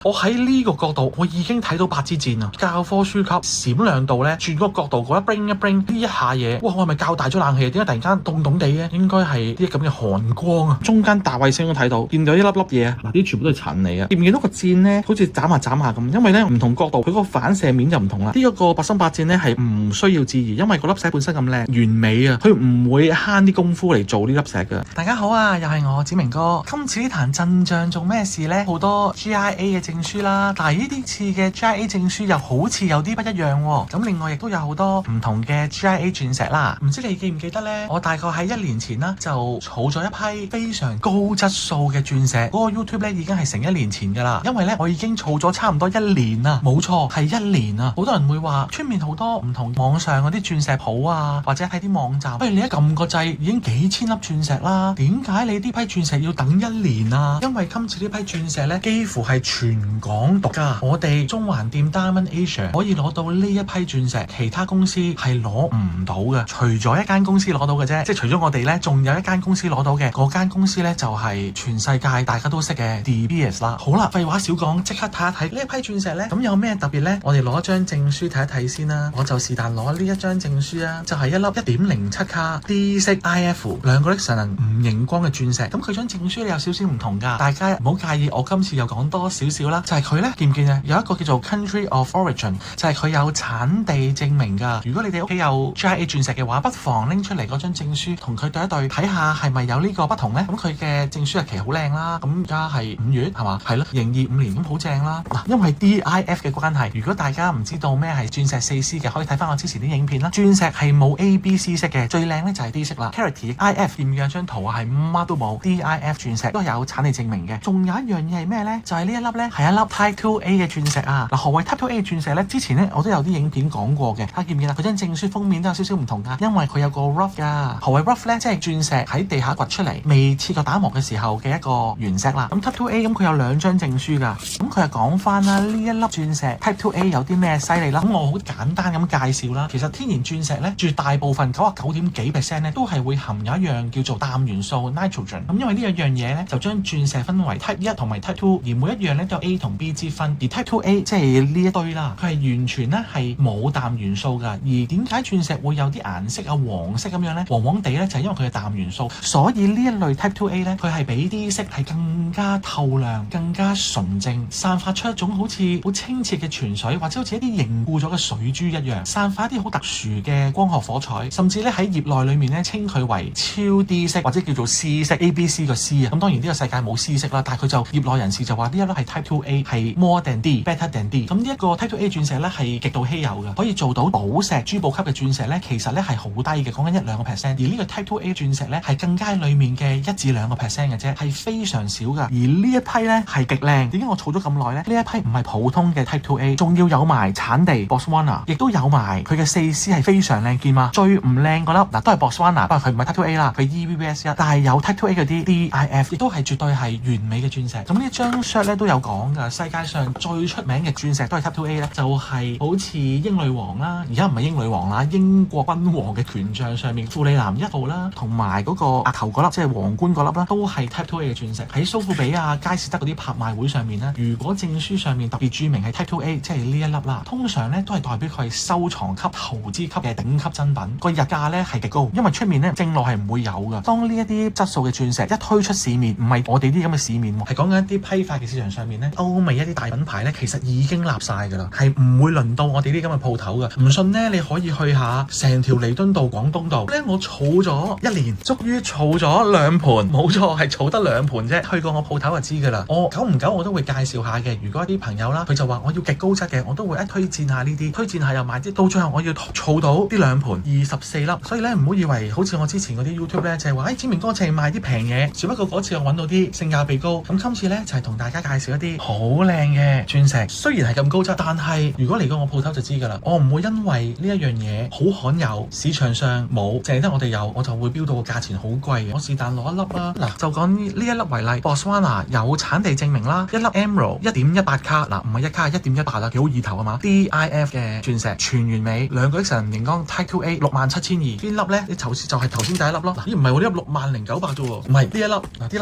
我喺呢個角度，我已經睇到八支箭啊！教科書級閃亮度咧，轉個角度嗰一 bring 一 bring 呢一下嘢，哇！我係咪較大咗冷氣？點解突然間凍凍地嘅？應該係啲咁嘅寒光啊！中間大衛星都睇到，見到一粒粒嘢啊！嗱，啲全部都係塵嚟嘅。見唔見到個箭咧？好似斬下斬下咁，因為咧唔同角度，佢個反射面就唔同啦。呢一個八心八箭咧係唔需要置疑，因為個粒石本身咁靚完美啊，佢唔會慳啲功夫嚟做呢粒石嘅。大家好啊，又係我子明哥。今次呢壇陣仗做咩事咧？好多 GIA 嘅證書啦，但係呢啲次嘅 GIA 證書又好似有啲不一樣喎。咁另外亦都有好多唔同嘅 GIA 鑽石啦。唔知你記唔記得呢？我大概喺1年前啦，就儲咗一批非常高質素嘅鑽石。嗰個 YouTube 咧已經係成1年前㗎啦。因為咧我已經儲咗差唔多1年啦，冇錯係1年啊。好多人會話出面好多唔同網上嗰啲鑽石鋪啊，或者喺啲網站，不如你一撳個掣已經幾千粒鑽石啦。點解你呢批鑽石要等1年啊？因為今次呢批鑽石咧幾乎係全港獨家，我哋中環店 Diamond Asia 可以攞到呢一批鑽石，其他公司係攞唔到嘅，除咗一間公司攞到嘅啫，即係除咗我哋呢，仲有一間公司攞到嘅，嗰間公司呢，就係全世界大家都識嘅 De Beers 啦。好啦，廢話少講，即刻睇一睇呢一批鑽石呢，咁有咩特別呢？我哋攞一張證書睇一睇先啦。我就是但攞呢一張證書啊，就係一粒1.07卡 D 式 IF 兩個 Nixon 唔熒光嘅鑽石。咁佢張證書有少少唔同㗎，大家唔好介意，我今次又講多少少啦。就係佢呢，見唔見啊？有一個叫做 Country of Origin， 就係佢有產地證明㗎。如果你哋屋企有 GIA 鑽石嘅話，不妨拎出嚟嗰張證書同佢對一對，睇下係咪有呢個不同呢？咁佢嘅證書日期好靚啦，咁而家係5月係嘛？係咯，2025年咁好正啦。嗱，因為 DIF 嘅關係，如果大家唔知道咩係鑽石4C 嘅，可以睇翻我之前啲影片啦。鑽石係冇 ABC 色嘅，最靚呢就係 D 色啦。Carity IF 見唔見張圖啊？係乜都冇。DIF 鑽石都有產地證明嘅。仲有一樣嘢係咩呢？就係呢一粒呢，係一粒 Type 2A 嘅鑽石啊！嗱，何謂 Type 2A 嘅鑽石呢？之前呢，我都有啲影片講過嘅。見唔見啊？佢張證書封面都有少少唔同㗎，因為佢有個 rough 㗎。何謂 rough 呢？即係鑽石喺地下掘出嚟，未切過打磨嘅時候嘅一個原石啦。咁 Type 2A 咁佢有2張證書㗎。咁佢就講翻啦，呢一粒鑽石 Type 2A 有啲咩犀利啦？咁我好簡單咁介紹啦。其實天然鑽石呢，絕大部分99.幾%呢，都係會含有一樣叫做氮元素 nitrogen。咁因為呢一樣嘢呢，就將鑽石分為 Type 1同埋 Type 2，而每一樣呢都有 A 同 B 之分。而 Type 2A 即係呢一堆啦，佢係完全呢係冇氮元素㗎。而點解鑽石會有啲顏色啊黃色咁樣呢？黃黃地呢，就係因為佢嘅氮元素。所以呢一類 Type 2A 呢，佢係比 D 色係更加透亮、更加純正，散發出一種好似好清澈嘅泉水，或者好似一啲凝固咗嘅水珠一樣，散發一啲好特殊嘅光學火彩，甚至咧喺業內裏面咧稱佢為超 D 色或者叫做 C 色 ABC 個 C 啊。咁當然呢個世界冇 C 色啦，但係佢就業內人士就話呢一粒係 Type 2A 係 more than D、better than D。咁呢一個 Type 2A 鑽石咧係極度稀有嘅，可以做到寶石、珠寶級嘅鑽石咧，其實咧係好低嘅，講緊1-2%。而呢個 Type 2A 鑽石咧係更加裡面嘅1至2%嘅啫，係非常少㗎。而呢一批咧係極靚。點解我儲咗咁耐咧？呢一批唔係普通嘅 Type 2A， 仲要有埋產地 Botswana， 亦都有埋佢嘅4C係非常靚見嘛。最唔靚嗰粒嗱都係 Botswana， 不過佢唔係 Type 2A 啦，佢 EVBS1，但係有 Type 2A 嗰啲 DIF， 亦都係絕對係完美嘅鑽石。咁呢張 shirt 咧都有講㗎，世界上最出名嘅鑽石都係 Type 2A 咧，就係好似英女王啦，而家唔係英女王啦，英國君王嘅權杖上面富利南1號啦，同埋嗰個額頭嗰粒即係皇冠嗰粒啦，都係 Type 2A 嘅鑽石。喺蘇富比啊、佳士得嗰啲拍賣會上面咧，如果證書上面特別註明係 Type 2A， 即係呢一粒啦，通常咧都係代表佢係收藏級、投資級嘅頂級珍品，個日價咧係極高，因為出面咧正路係唔會有㗎。當呢一啲質素嘅鑽石一推出市面，唔係我哋啲咁嘅市面喎，係講緊一啲批發嘅市場上面咧，歐美一啲大品牌咧，其實已經立晒㗎啦，係唔會輪到我哋啲咁嘅鋪頭㗎。唔信咧，你可以去下成條彌敦道、廣東道咧，我儲咗1年，終於儲咗2盤，冇錯係儲得2盤啫。去過我鋪頭就知㗎啦。我久唔久我都會介紹下嘅。如果一啲朋友啦，佢就話我要極高質嘅，我都會推薦下呢啲，推薦下又買啲。到最後我要儲到啲2盤24粒，所以咧唔好以為好似我之前嗰啲 YouTube 咧就係話，子明哥淨係賣啲平嘢。只不過嗰次我揾到啲性價比高，咁今次咧就係同大家介紹一啲好靚嘅鑽石。雖然係咁高質，但係如果嚟過我鋪頭就知㗎啦，我唔會因為呢一樣嘢好罕有，市場上冇，淨係得我哋有，我就會標到個價錢好貴嘅。我是但攞一粒啦，嗱就講呢一粒為例 ，Botswana 有產地證明啦，一粒 Emerald 1.18卡，嗱唔係1卡1.18啦，幾好意頭啊嘛 ，DIF 嘅鑽石全完美，兩個 X 熒光 Type 2A 67,200，邊粒咧？你就係頭先第一粒咯，咦唔係喎，呢粒60,900啫喎，唔係呢一粒，嗱呢粒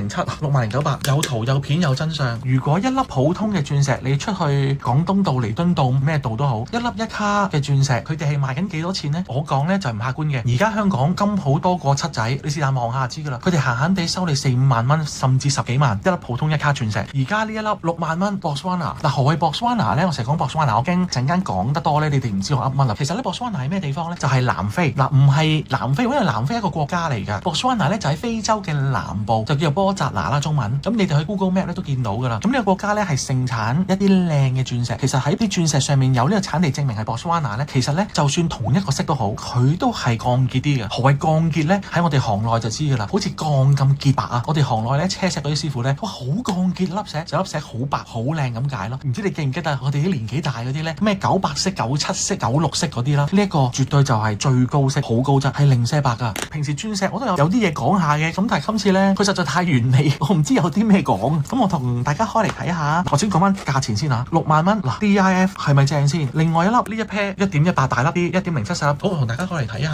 1.07 60,900，有圖有片有真相。如果果一粒普通嘅鑽石，你出去廣東道、彌敦道咩道都好，一粒1卡嘅鑽石，佢哋係賣緊幾多錢呢？我講呢就唔客觀嘅。而家香港金鋪多過七仔，你試下望下就知噶啦。佢哋閒閒地收你4、5萬蚊，甚至10幾萬一粒普通1卡鑽石。而家呢一粒6萬蚊 Botswana。嗱，何謂 Botswana 呢？我成日講 Botswana，我驚陣間講得多呢，你哋唔知我噏乜啦。其實呢 Botswana 係咩地方呢？就係南非。嗱，唔係南非，因為南非係一個國家嚟㗎。Botswana 呢就喺非洲嘅南部，就叫做波扎拿啦，中文。咁你哋去 Google Map 咧都見到㗎啦。咁呢個國家呢係盛產一啲靚嘅鑽石。其實喺啲鑽石上面有呢個產地證明係 Botswana 呢，其實呢就算同一個色都好，佢都係鋼結啲嘅。何謂鋼結呢？喺我哋行內就知㗎啦，好似鋼咁潔白啊！我哋行內呢車石嗰啲師傅呢，哇，好鋼潔粒石，就粒石好白好靚咁解咯。唔知你記唔記得我哋啲年紀大嗰啲呢，咩98色、97色、96色嗰啲啦？呢一個絕對就係最高色，好高質，係零舍白㗎。平時鑽石我都有啲嘢講下嘅，咁但係今次呢，佢實在太完美，我唔知有啲咩講。咁我同大家開嚟睇下。我先講翻價錢先嚇，6萬蚊嗱 DIF 係咪正先？另外一粒呢一 pair 1.18大粒啲，1.07細粒，好，我同大家開嚟睇下。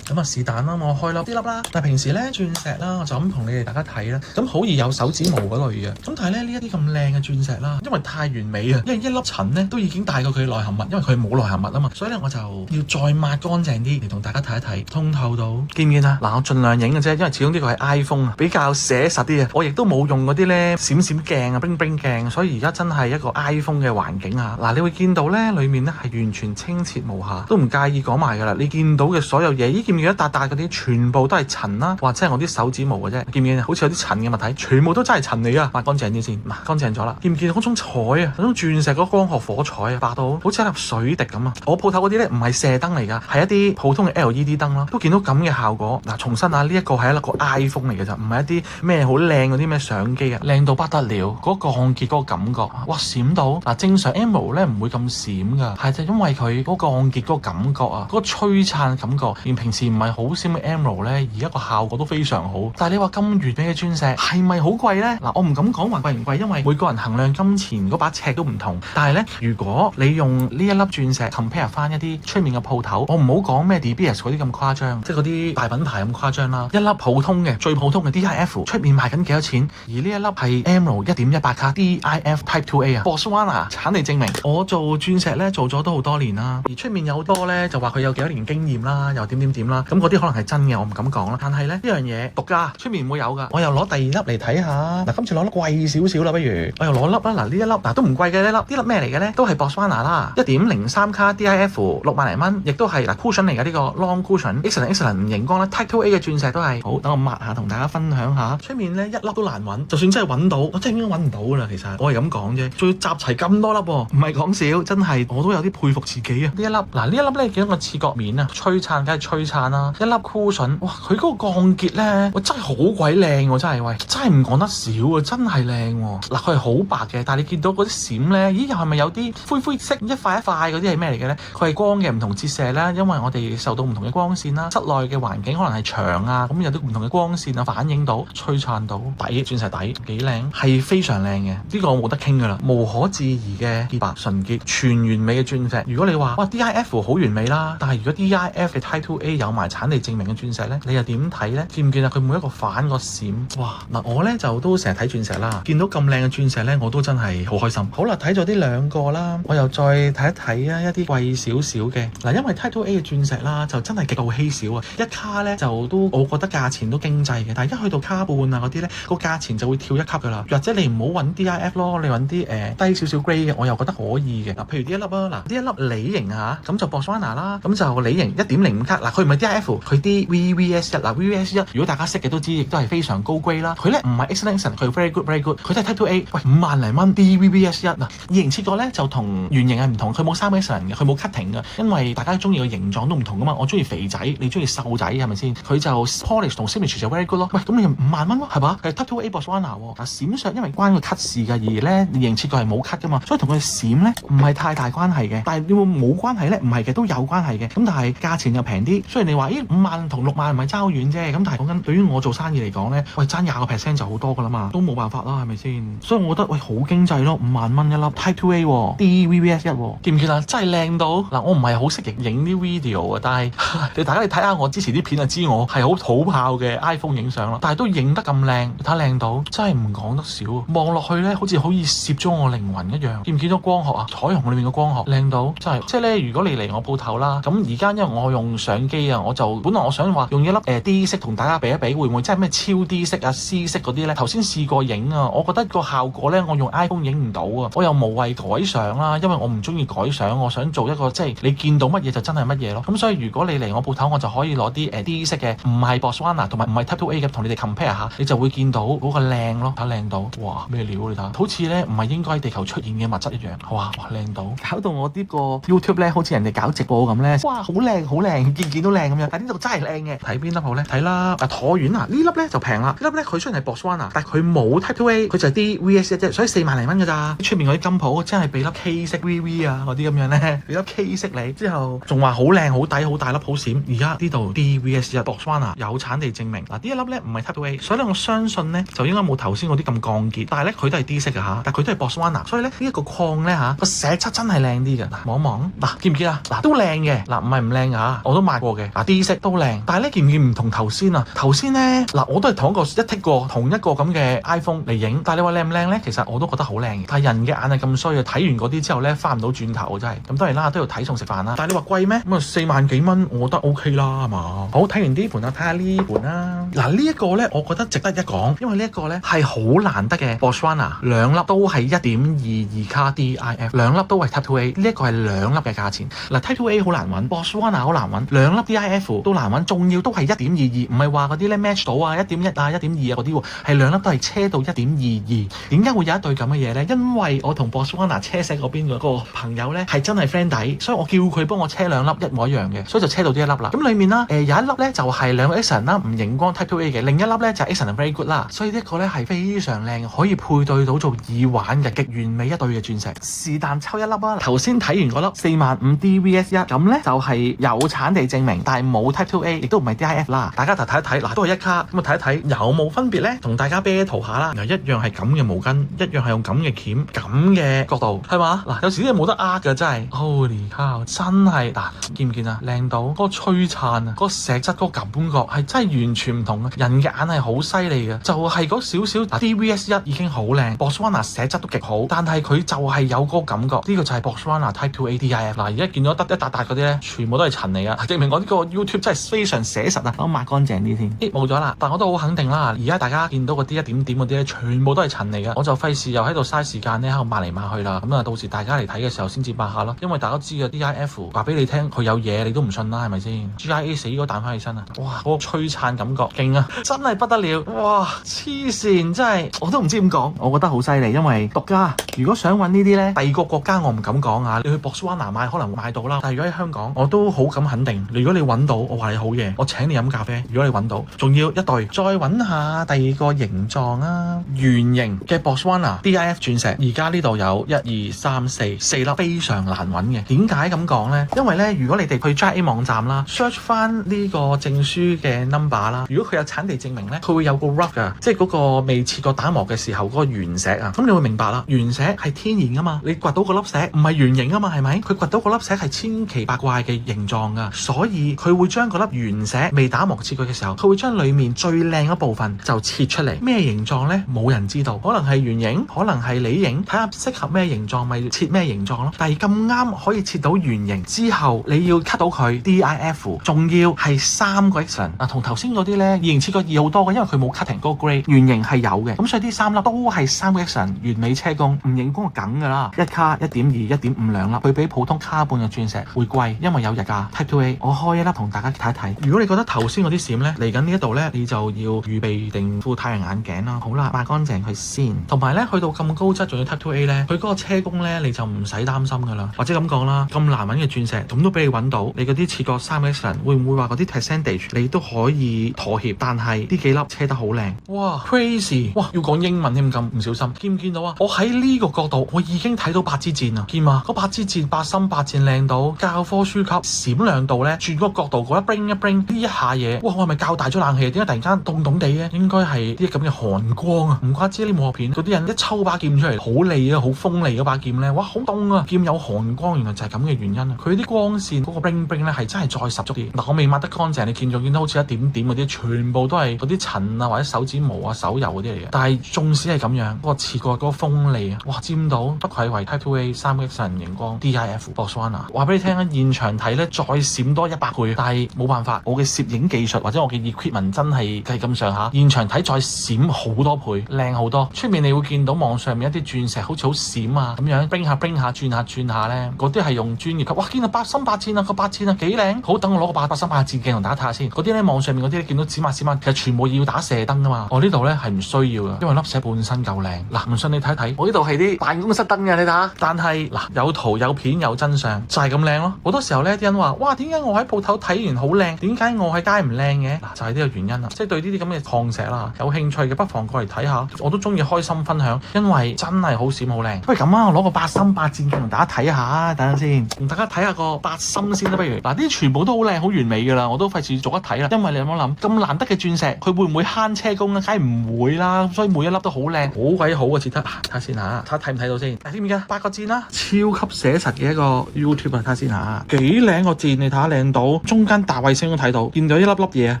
咁啊是但啦，我開粒啲粒啦。但係平時咧鑽石啦，我就咁同你哋大家睇啦。咁好易有手指毛嗰類嘅。咁但係咧呢一啲咁靚嘅鑽石啦，因為太完美啊，因為一粒塵咧都已經大過佢內含物，因為佢冇內含物啊嘛。所以咧我就要再抹乾淨啲嚟同大家睇一睇，通透到見唔見啊？嗱，我盡量影嘅啫，因為始終呢個係 iPhone 啊，比較寫實啲啊。我亦都冇用嗰啲咧閃閃鏡啊、冰冰鏡，所以而家真係一個 iPhone 嘅環境啊。嗱，你會見到咧裡面咧係完全清澈無瑕，都唔介意講埋㗎啦。你見到嘅所有嘢，見唔見一笪笪嗰啲全部都係塵啦，或者係我啲手指毛嘅啫，見唔見啊？好似有啲塵嘅物體，全部都真係塵嚟啊！抹乾淨啲先，嗱，乾淨咗啦。見唔見嗰種彩啊？嗰種鑽石嗰個光學火彩啊，白到好似一粒水滴咁啊！我鋪頭嗰啲咧唔係射燈嚟㗎，係一啲普通嘅 LED 燈啦，都見到咁嘅效果。嗱，重申啊，呢一個係一個 iPhone 嚟嘅咋，唔係一啲咩好靚嗰啲咩相機啊，靚到不得了。嗰個鋼結嗰個感覺，哇，閃到嗱！正常 Emerald 咧唔會咁閃㗎，係就因為佢嗰個鋼結嗰個感覺啊，嗰個璀璨感覺，連平時唔係好閃嘅 Emerald 咧，而家個效果都非常好。但係你話咁完美嘅鑽石係咪好貴呢？嗱，我唔敢講話貴唔貴，因為每個人衡量金錢嗰把尺都唔同。但係呢，如果你用呢一粒鑽石 compare 翻一啲出面嘅鋪頭，我唔好講咩 DBS 嗰啲咁誇張，即係嗰啲大品牌咁誇張啦。一粒普通嘅最普通嘅 DIF 出面賣緊幾多錢？而呢一粒係 Emerald 1.18卡 DIF Type 2A 啊 ，Botswana 產地證明。我做鑽石呢，做咗都好多年啦，而出面有好多呢，就話佢有幾多年經驗啦，又點啦，咁嗰啲可能係真嘅，我唔敢講啦。但係咧呢樣嘢獨家，出面唔會有㗎。我又攞第二粒嚟睇下。嗱，今次攞粒貴少少啦，不如我又攞粒啦。嗱，呢一粒嗱都唔貴嘅呢粒咩嚟嘅咧？都係 Botswana 啦，1.03卡 DIF 6萬零蚊，亦都係嗱 cushion 嚟嘅呢個 long cushion，excellent 熒光啦 Type 2A 嘅鑽石都係好。等我抹下同大家分享下。出面咧一粒都難揾，就算真係揾到，我真係應該揾唔到㗎啦。其實我係咁講啫，仲要集齊咁多粒喎，唔係講笑，真係我都有啲佩服自己啊。呢一粒嗱呢一粒咧幾多個切割面啊？璀璨梗係璀璨啦，一粒 cushion，哇！佢嗰個鋼結咧，哇真係好鬼靚喎！真係喂，真係唔講得少啊！真係靚喎。嗱，佢係好白嘅，但係你見到嗰啲閃咧，咦？又係咪有啲灰灰色一塊一塊嗰啲係咩嚟嘅咧？佢係光嘅唔同折射啦，因為我哋受到唔同嘅光線啦，室內嘅環境可能係牆啊，咁有啲唔同嘅光線啊反映到璀璨到底，鑽石底幾靚，係非常靚嘅。呢個我冇得傾㗎啦，無可置疑嘅潔白純潔全完美嘅鑽石。如果你話哇 DIF 好完美啦，但係如果 DIF 嘅 Type 2A 有埋產地證明嘅鑽石咧，你又點睇咧？見唔見啊？佢每一個反個閃，哇！嗱，我咧就都成日睇鑽石啦，見到咁靚嘅鑽石咧，我都真係好開心。好啦，睇咗呢兩個啦，我又再睇一睇啊，一啲貴少少嘅嗱，因為 Type 2A 嘅鑽石啦，就真係極度稀少啊，一卡咧就都我覺得價錢都經濟嘅，但係一去到卡半啊嗰啲咧，個價錢就會跳一級噶啦。或者你唔好揾 DIF 咯，你揾啲低少少 grade 嘅，我又覺得可以嘅。嗱，譬如呢一粒啊，嗱呢一粒梨形啊，咁就 Botswana 啦，咁就梨形1.05卡，嗱佢唔係 DIF， 佢啲 VVS1，嗱 VVS1 如果大家識嘅都知，亦都係非常高 grade 啦。佢咧唔係 excellent， 佢 very good， 佢都係 Type 2A， 喂5萬零蚊 DVVS1 嗱，異形切割咧就同圓形係唔同，佢冇3 excellent 嘅，佢冇 cutting 嘅，因為大家中意嘅形狀都唔同噶嘛。我中意肥仔，你中意瘦仔係咪先？佢就 polish 同 symmetry 就 very good 咯。喂，咁你5萬蚊咯，係嘛？係 Type 2A Botswana 喎。嗱閃爍因為關個 cut 事㗎，而咧異形切割係冇 cut 噶嘛，所以同佢閃咧唔係太大關係嘅。但係你會冇關係咧？唔係嘅，都有關係嘅。咁但係價錢又平啲，雖然然你話咦5萬同6萬唔係爭好遠啫，咁但係講緊對於我做生意嚟講咧，喂爭20% 就好多噶啦嘛，都冇辦法啦，係咪先？所以我覺得喂好經濟咯，5萬蚊一粒 Type 2A DVB-S1，見唔見啊？真係靚到嗱，我唔係好識影啲 video 啊，但係大家你睇下我之前啲片就知我係好土炮嘅 iPhone 影相咯，但係都影得咁靚，你睇靚到真係唔講得少，望落去咧好似可以攝咗我靈魂一樣，見唔見到光學啊？彩虹裏面嘅光學靚到真係，即係咧如果你嚟我鋪頭啦，咁而家因為我用相機啊，我就本來我想話用一粒D 色同大家比一比，會唔會真係咩超 D 色啊 C 色嗰啲咧？頭先試過影啊，我覺得個效果咧，我用 iPhone 影唔到啊，我又無謂改相啦，因為我唔中意改相，我想做一個即係你見到乜嘢就真係乜嘢咯。咁所以如果你嚟我鋪頭，我就可以攞啲D 色嘅，唔係 Botswana 同埋唔係 Type 2A 嘅，同你哋 compare 下，你就會見到嗰個靚咯，睇靚到，哇咩料你睇，好似咧唔係應該喺地球出現嘅物質一樣，哇靚到，搞到我呢個 YouTube 咧好似人哋搞直播咁咧，哇好靚好靚，見都靚咁樣，但呢度真係靚嘅，睇邊粒好咧？睇啦，橢圓啊呢粒咧就平啦，呢粒咧佢雖然係 Botswana，但係佢冇 Type 2A，佢就係啲 VS 啫，所以4萬零蚊㗎咋，出面嗰啲金鋪真係俾粒 K 色 VV 啊嗰啲咁樣咧，俾粒 K 色你，之後仲話好靚好抵好大粒好閃，而家呢度 DVS1 Botswana 有產地證明嗱，呢一粒咧唔係 Type 2A，所以咧我相信咧就應該冇頭先嗰啲咁鋼結，但係咧佢都係 D 色㗎嚇，但係佢都係 Botswana，所以咧呢一個礦咧嚇個石質真係靚啲嘅，嗱望一望嗱見唔見啊？嗱都靚嘅，嗱唔係唔靚㗎，我都買過嘅，嗱 D 色都靚，但係咧見唔見唔同頭先啊？頭先咧嗱我都係同一個同一個咁嘅 iPhone 嚟影，但係你話靚唔靚咧？其實我都覺得好靚嘅，但係人嘅眼係咁衰啊，睇完嗰啲之後咧翻唔到轉頭真係，咁當然啦都要睇餸食飯啦。但係你話貴咩？咁啊4萬幾蚊，我覺得 OK 啦係嘛？好，睇完呢盤啊，睇下呢盤啦。嗱呢一個咧，我覺得值得一講，因為呢一個咧係好難得嘅 Botswana 兩粒都係 1.22 卡 DIF， 兩粒都係 Type 2A， 呢一個係兩粒嘅價錢。嗱 Type 2A 好難揾 ，Botswana 好難揾，兩粒 DIF 都難揾，仲要都係 1.22， 唔係話嗰啲咧 match 到啊 1.1 啊 1.2 啊嗰啲喎，係兩粒都係車到 1.22。點解會有一對咁嘅嘢咧？因為我同 Botswana 車社嗰邊嗰個朋友咧係真係 friend 底，所以我叫佢幫我車兩粒一模一樣嘅，所以就車到呢一粒啦。咁裡面啦有一粒咧就係兩個 Axon 啦，唔熒光 Type 2A 嘅，另一粒咧就係 Axon very good 啦，所以呢一個咧係非常靚，可以配對到做耳環嘅極完美一對嘅鑽石。是但抽一粒啊！頭先睇完嗰粒45000 DVS1，咁咧就係有產地證明，但係冇 Type 2A， 亦都唔係 DIF 啦。大家就睇一睇，嗱都係1卡，咁啊睇一睇有冇分別咧？同大家battle下啦。嗱一樣係咁嘅毛巾，一樣係用咁嘅鉗，咁嘅角度，係嘛？嗱有時啲嘢冇得呃㗎，真係。Holy cow！真係嗱，見唔見啊？靚到嗰個璀璨啊，嗰個石質嗰個感覺係真係完全唔同啊！人嘅眼係好犀利嘅，就係嗰少少嗱 DVS1 已經好靚 ，Botswana 石質都極好，但係佢就係有嗰個感覺，呢個就係 Botswana Type 2A DIF。嗱而家見到得一笪笪嗰啲咧，全部都係塵嚟㗎，證明我呢個 YouTube 真係非常寫實啊！我抹乾淨啲先，冇咗啦，但我都好肯定啦。而家大家見到嗰啲一點點嗰啲咧，全部都係塵嚟㗎，我就費事又喺度嘥時間咧喺度抹嚟抹去啦。咁啊，到時大家嚟睇嘅時候先至抹下咯，因為大家知嘅 DIF 話俾你聽佢有嘢，你都唔信啦，係咪先 ？GIA 死咗彈翻起身啊！哇，嗰個璀璨感覺勁啊，真係不得了！哇，黐線真係我都唔知點講，我覺得好犀利，因為獨家如果想揾呢啲咧，第二個國家我唔敢講啊，你去 Botswana 買可能會買到啦，但係如果喺香港，我都好敢肯定，如果你揾到，我話你好嘢，我請你飲咖啡。如果你揾到，仲要一對，再揾下第二個形狀啊，圓形嘅 Botswana DIF 鑽石，而家呢度有1、2、3、4粒，非常難揾嘅。點解咁講呢？因為咧，如果你哋去 GIA 網站啦 ，search 翻呢個證書嘅 number 啦，如果佢有產地證明咧，佢會有個 rough 噶，即係嗰個未切過打磨嘅時候嗰個原石啊，咁你會明白啦，原石係天然噶嘛，你掘到嗰粒石唔係圓形啊嘛，係咪？佢掘到嗰粒石係千奇百怪嘅形狀噶，所以佢會將嗰粒原石未打磨切過嘅時候，佢會將裡面最靚嗰部分就切出嚟。咩形狀咧？冇人知道，可能係圓形，可能係梨形，睇下適合咩形狀咪切咩形狀咯。但係咁啱可以切到圓形之後，你要 cut 到佢 DIF， 仲要係3個 Axon 啊，同頭先嗰啲咧，異形切割易好多嘅，因為佢冇 cutting 嗰個 grade， 圓形係有嘅，咁所以啲3粒都係3個 Axon 完美車工，唔認工就梗㗎啦。1卡 1.2 1.5兩粒，佢比普通卡半嘅鑽石會貴，因為有日價 Type 2A。我開一粒同大家睇一睇。如果你覺得頭先嗰啲閃咧嚟緊呢一度咧，你就要預備定副太陽眼鏡啦。好啦，抹乾淨佢先。同埋咧，去到咁高質仲要 Type 2A 咧，佢嗰個車工咧你就唔使擔心㗎啦。或者咁講啦，咁難揾嘅鑽石咁都俾你揾到，你嗰啲切割3個 Axon會唔會話嗰啲 percentage 你都可以妥協？但係呢幾粒車得好靚，哇 crazy！ 哇要講英文添咁唔小心，見唔見到啊？我喺呢個角度我已經睇到8支箭啊，見嘛？嗰8支箭8深8箭靚到教科書級閃亮度咧，轉個個角度嗰一 bring 呢一下嘢，哇！我係咪較大咗冷氣？點解突然間凍凍地嘅？應該係啲咁嘅寒光啊！唔怪之啲武俠片嗰啲人一抽把劍出嚟，好利啊，好鋒利嗰把劍咧，哇！好凍啊！劍有寒光，原來就係咁嘅原因啊！佢啲光線嗰個 bring 咧係真係再十足啲。嗱，我未抹得乾淨，你見到好似一點點嗰啲，全部都係嗰啲塵啊或者手指毛啊手油嗰啲嚟嘅。但係縱使係咁樣，嗰個刺過嗰個鋒利啊，哇！尖到不愧為 Type 2A 3X 殺人熒光 DIF Botswana。話俾你聽啊，現場睇咧再閃多100倍，但係冇辦法，我嘅攝影技術或者我嘅 equipment 真係咁上下，現場睇再閃好多倍，靚好多。出面你會見到網上面一啲鑽石好似好閃啊咁樣，bling 下轉下咧，嗰啲係用專業級。哇！見到八心八箭啊，個八箭啊幾靚。好，等我攞個八心八箭鏡同大家睇下先。嗰啲咧網上面嗰啲見到閃下，其實全部要打射燈噶嘛。我呢度咧係唔需要嘅，因為粒石本身夠靚。嗱，唔信你睇睇，我呢度係啲辦公室燈嘅，你睇下。但係嗱，有圖有片有真相，就係咁靚咯。好多時候咧，啲人話：哇，點解我喺鋪頭睇完好靚，點解我喺街唔靚嘅？嗱，就係呢個原因啦。即係對呢啲咁嘅礦石啦，有興趣嘅不妨過嚟睇下。我都中意開心分享，因為真係好閃好靚。不如咁啊，我攞個八心八箭鏡同大家睇下，等陣先，同大家睇下個八心先啦。不如嗱，啲全部都好靚好完美噶啦，我都費事逐一睇啦。因為你有冇諗咁難得嘅鑽石，佢會唔會慳車工咧？梗係唔會啦。所以每一粒都好靚，好鬼好啊！切得睇下先嚇，睇睇唔睇到先？睇唔見㗎？8個箭啦，超級寫實嘅一個 YouTube 啊！睇下先嚇，幾靚個箭，你睇下靚到，中間大衛星都睇到，見到一粒粒嘢啊！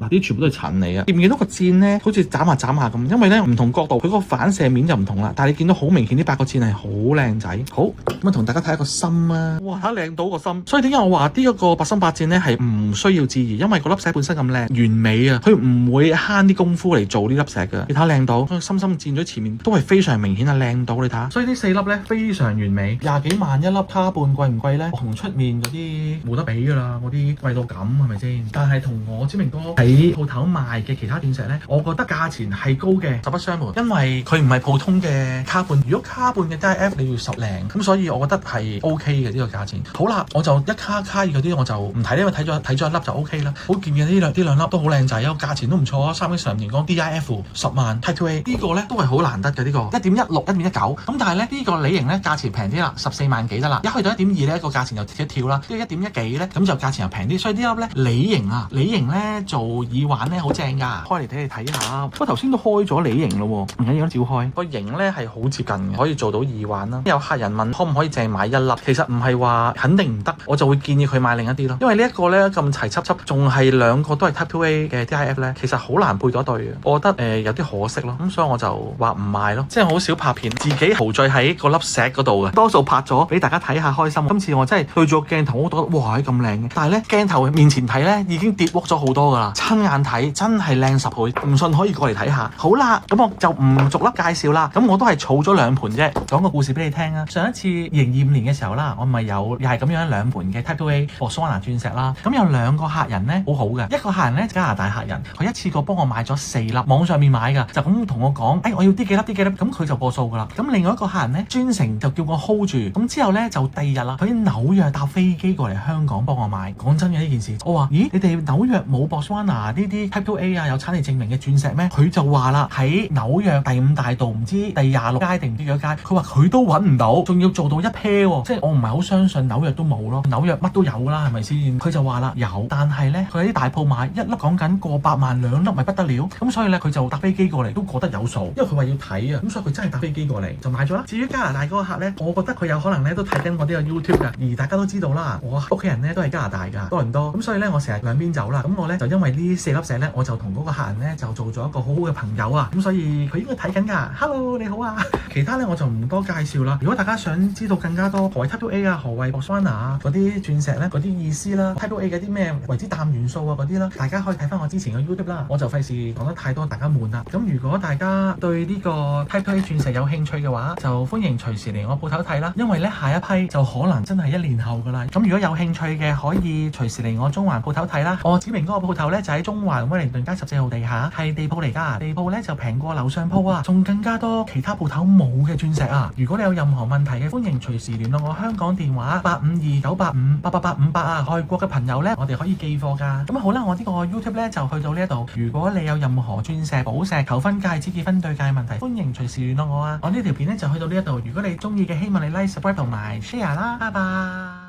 嗱，啲全部都係塵嚟嘅。見唔見到個箭咧？好似斬下咁，因為咧唔同角度，佢個反射面就唔同啦。但係你見到好明顯啲8個箭係好靚仔。好，咁啊同大家睇下個心啊！哇，靚到個心。所以點解我話呢一個八心八箭咧係唔需要置疑，因為個粒石本身咁靚，完美啊！佢唔會慳啲功夫嚟做呢粒石嘅。你睇下靚到，深深箭咗前面都係非常明顯啊，靚到你睇下。所以呢4粒咧非常完美，20幾萬一粒卡半貴唔貴咧？同出面嗰啲冇得比㗎啦，嗰啲貴到咁係咪先？但係同我知名哥喺鋪頭賣嘅其他鑽石咧，我覺得價錢係高嘅，實不相瞞，因為佢唔係普通嘅卡半。如果卡半嘅 DIF 你要10零，咁所以我覺得係 OK 嘅呢個價錢。好啦，我就一卡卡嗰啲我就唔睇，因為睇咗一粒就 OK 啦。好見嘅呢兩粒都好靚仔，價錢都唔錯啊，3X殺人熒光 DIF 10萬 Type 2A 呢個咧都係好難得嘅呢個1.16 1.19，咁但係咧呢個梨形咧價錢平啲啦，14萬幾得啦。一去到1.2咧個價錢就跳一跳啦，呢個1.1幾咧咁就價錢又平啲，所以呢粒咧梨形啊，梨形咧做耳環咧好正㗎，開嚟睇你睇下。不過頭先都開咗梨形咯喎，唔緊要照開。個形咧係好接近嘅，可以做到耳環啦。有客人問可唔可以淨係買一粒，其實唔係話肯定唔得，我就會建議佢買另一啲咯。因為呢一個咧咁齊輯輯，仲係兩個都係 Type 2A 嘅 DIF 咧，其實好難配到一對嘅，我覺得有啲可惜咯。咁所以我就話唔賣咯，即係好少拍片，自己陶醉喺個粒石嗰度嘅，多數拍咗俾大家睇下開心。今次我真係對住個鏡頭，我覺得哇咁靚嘅，但係咧鏡頭面前睇咧已經跌屈咗好多㗎啦，親眼睇真係靚10倍，唔信可以過嚟睇下。好啦，咁我就唔逐粒介紹啦，咁我都係儲咗2盤啫，講個故事俾你聽啊。上一次2025年嘅時候啦，我咪有又係咁樣2盤嘅 Type 2A Botswana 鑽石啦，咁有2個客人咧好好嘅，一個客人咧加拿大客人，佢一次過幫我買咗4粒，網上面買㗎，就咁同我講，我要啲幾粒，咁佢就過數㗎啦。咁另外一個客人咧專程就叫我 hold 住，咁之後咧就第2日啦，佢喺紐約搭飛機過嚟香港幫我買。講真嘅呢件事，我話咦，你哋紐約冇 Botswana 呢啲 Type 2A 啊有產地證明嘅鑽石咩？佢就話啦，喺紐約第5大道唔知第26街定唔知幾多街，佢話佢都揾唔到，仲要做到一 pair 喎，即係我唔係好相信紐約都冇咯，紐約乜都有啦，係咪先？佢就話啦有，但係咧佢喺啲大鋪買一粒講緊過百萬，2粒咪不得了，咁所以咧佢就搭飛機過嚟都覺得有數，因為佢話要睇啊，咁所以佢真係搭飛機過嚟就買咗啦。至於加拿大嗰個客咧，我覺得佢有可能咧都睇緊我呢個 YouTube 㗎，而大家都知道啦，我屋企人咧都係加拿大㗎，多倫多，咁所以咧我成日兩邊走啦，咁我咧就因為呢4粒石咧，我就同嗰個客人咧就做咗一個好好嘅朋友啊，咁所以佢應該睇緊㗎。Hello 你好啊，其他咧我就唔多介紹啦。如果大家想知道更加多何謂 Type 2A 啊，何謂 Botswana 啊嗰啲鑽石咧，嗰啲意思啦 ，Type 2A 嘅啲咩為之氮元素啊嗰啲啦，大家可以睇翻我之前嘅 YouTube 啦，我就費事講得太多，大家悶啦。咁如果大家對呢個 Type 2A 鑽石有興趣嘅話，就歡迎隨時嚟我鋪頭睇啦。因為咧下一批就可能真係1年後㗎啦。咁如果有興趣嘅，可以隨時嚟我中環鋪頭睇啦。我指明嗰個鋪頭咧就喺中環威靈頓街14號地下，係地鋪嚟㗎。地鋪咧就平過樓上鋪啊，仲更加多其他鋪頭冇嘅鑽石啊。如果你有任何問題嘅，歡迎隨時聯絡我香港電話852-985-88858啊。外國嘅朋友咧，我哋可以寄貨㗎。咁好啦，我呢個 YouTube 咧就去到呢一度。如果你有任何鑽石、寶石、求婚戒指、結婚對戒問題，歡迎隨時聯絡我啊。我呢條片咧就去到呢一度。如果你中意嘅，希望你 like、subscribe 同埋 share 啦。拜拜。